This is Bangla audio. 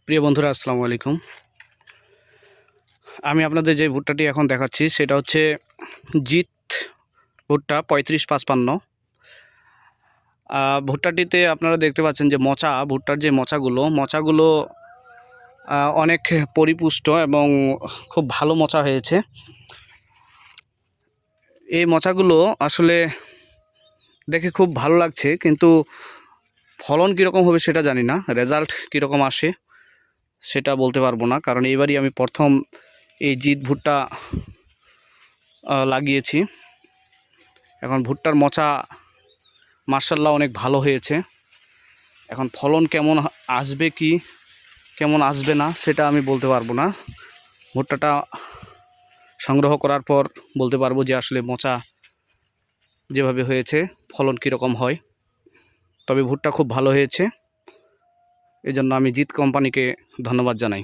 প্রিয় বন্ধুরা, আসসালামু আলাইকুম। আমি আপনাদের যে ভুট্টাটি এখন দেখাচ্ছি সেটা হচ্ছে জিত ভুট্টা 3555। ভুট্টাটিতে আপনারা দেখতে পাচ্ছেন যে ভুট্টার যে মোচাগুলো অনেক পরিপুষ্ট এবং খুব ভালো মোচা হয়েছে। এই মোচাগুলো আসলে দেখে খুব ভালো লাগছে, কিন্তু ফলন কীরকম হবে সেটা জানি না, রেজাল্ট কীরকম আসে সেটা বলতে পারবো না, কারণ এবারই আমি প্রথম এই জিত ভুট্টা লাগিয়েছি। এখন ভুট্টার মোচা মাশাআল্লাহ অনেক ভালো হয়েছে। এখন ফলন কেমন আসবে কেমন আসবে না সেটা আমি বলতে পারবো না। ভুট্টাটা সংগ্রহ করার পর বলতে পারবো যে আসলে মোচা যেভাবে হয়েছে ফলন কীরকম হয়। তবে ভুট্টা খুব ভালো হয়েছে, এজন্য আমি জিত কোম্পানিকে ধন্যবাদ জানাই।